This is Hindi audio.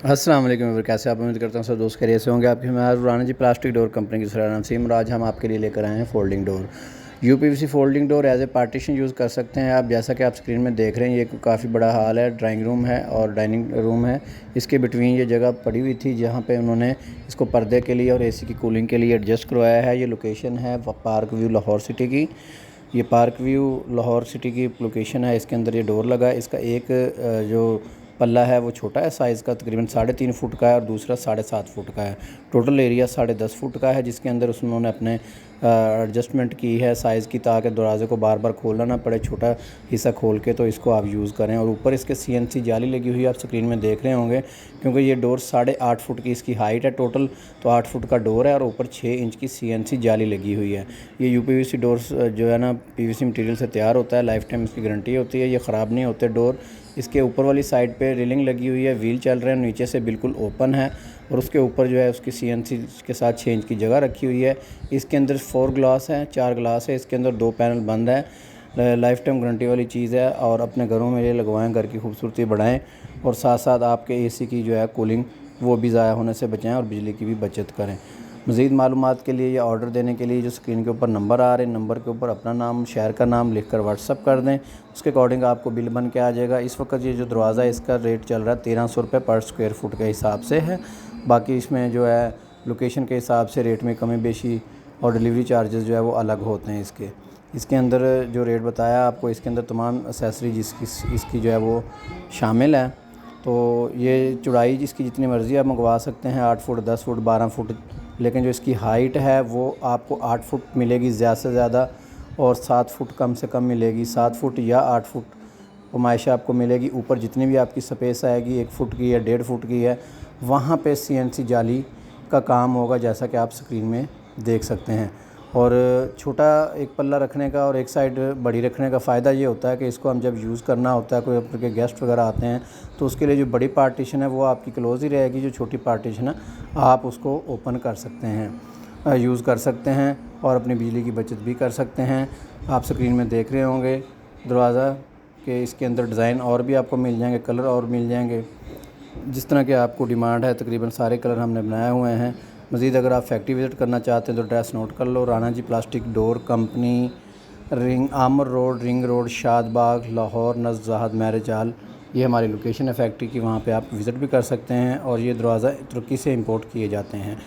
अस्सलाम वालेकुम। कैसे आप? उम्मीद करता हूँ सब दोस्त खैरियत से होंगे। आपके मैं Rana ji plastic door company की सराहना नसीम। आज हम आपके लिए लेकर आए हैं folding door. UPVC folding door as a partition use कर सकते हैं आप। जैसा कि आप स्क्रीन में देख रहे हैं, ये काफ़ी बड़ा हॉल है, ड्राइंग रूम है और डाइनिंग रूम है। इसके बिटवीन ये जगह पड़ी हुई थी जहाँ पे उन्होंने इसको पर्दे के लिए और एसी की कूलिंग के लिए एडजस्ट करवाया है। ये लोकेशन है पार्क व्यू लाहौर सिटी की। ये पार्क व्यू लाहौर सिटी की लोकेशन है। इसके अंदर ये डोर लगा है। इसका एक जो पल्ला है वो छोटा है साइज़ का, तकरीबन 3.5 फुट का है और दूसरा 7.5 फुट का है। टोटल एरिया 10.5 फुट का है, जिसके अंदर उन्होंने अपने एडजस्टमेंट की है साइज़ की, ताकि दरवाज़े को बार बार खोलना ना पड़े। छोटा हिस्सा खोल के तो इसको आप यूज़ करें। और ऊपर इसके CNC जाली लगी हुई है, आप स्क्रीन में देख रहे होंगे, क्योंकि ये डोर 8.5 फुट की इसकी हाइट है टोटल, तो 8 फुट का डोर है और ऊपर 6 इंच की CNC जाली लगी हुई है। ये UPVC डोर्स जो है ना, PVC मटेरियल से तैयार होता है, लाइफ टाइम इसकी गारंटी होती है, ये ख़राब नहीं होते डोर। इसके ऊपर वाली साइड पे रेलिंग लगी हुई है, व्हील चल रहे हैं, नीचे से बिल्कुल ओपन है और उसके ऊपर जो है उसकी CNC के साथ 6 इंच की जगह रखी हुई है। इसके अंदर 4 ग्लास हैं, 4 ग्लास है, इसके अंदर 2 पैनल बंद है। लाइफ टाइम गारंटी वाली चीज़ है और अपने घरों में ये लगवाएं, घर की खूबसूरती बढ़ाएं और साथ साथ आपके AC की जो है कूलिंग वो भी ज़ाया होने से बचाएं और बिजली की भी बचत करें। मज़ीद मालूमात के लिए या ऑर्डर देने के लिए जो स्क्रीन के ऊपर नंबर आ रहे हैं, नंबर के ऊपर अपना नाम, शहर का नाम लिखकर व्हाट्सअप कर दें। उसके अकॉर्डिंग आपको बिल बन के आ जाएगा। इस वक्त ये जो दरवाज़ा है इसका रेट चल रहा है 1300 रुपये पर स्क्वायर फुट के हिसाब से है। बाकी इसमें जो है लोकेशन के हिसाब से रेट में कमी बेशी और डिलीवरी चार्जेस जो है वो अलग होते हैं इसके अंदर जो रेट बताया आपको, इसके अंदर तमाम एसेसरीज इसकी जो है वो शामिल है। तो ये चौड़ाई इसकी जितनी मर्ज़ी आप मंगवा सकते हैं, 8 फुट, 10 फुट, 12 फुट, लेकिन जो इसकी हाइट है वो आपको 8 फुट मिलेगी ज़्यादा से ज़्यादा और 7 फुट कम से कम मिलेगी। 7 फुट या 8 फुट नुमाइश आपको मिलेगी। ऊपर जितनी भी आपकी स्पेस आएगी 1 फुट की या 1.5 फुट की है, वहाँ पे CNC जाली का काम होगा, जैसा कि आप स्क्रीन में देख सकते हैं। और छोटा एक पल्ला रखने का और एक साइड बड़ी रखने का फ़ायदा ये होता है कि इसको हम जब यूज़ करना होता है, कोई आपके गेस्ट वगैरह आते हैं, तो उसके लिए जो बड़ी पार्टीशन है वो आपकी क्लोज़ ही रहेगी। जो छोटी पार्टीशन है आप उसको ओपन कर सकते हैं, यूज़ कर सकते हैं और अपनी बिजली की बचत भी कर सकते हैं। आप स्क्रीन में देख रहे होंगे दरवाज़ा के इसके अंदर डिज़ाइन और भी आपको मिल जाएंगे, कलर और मिल जाएंगे, जिस तरह के आपको डिमांड है तकरीबन सारे कलर हमने बनाए हुए हैं। मज़ीद अगर आप फैक्ट्री विज़िट करना चाहते हैं तो एड्रेस नोट कर लो। Rana ji plastic door company, Amar road, ring road, Shadbagh, Lahore, Naz marriage hall, ये हमारी लोकेशन है फैक्ट्री की। वहाँ पे आप विज़िट भी कर सकते हैं और ये दरवाज़ा तुर्की से इंपोर्ट किए जाते हैं।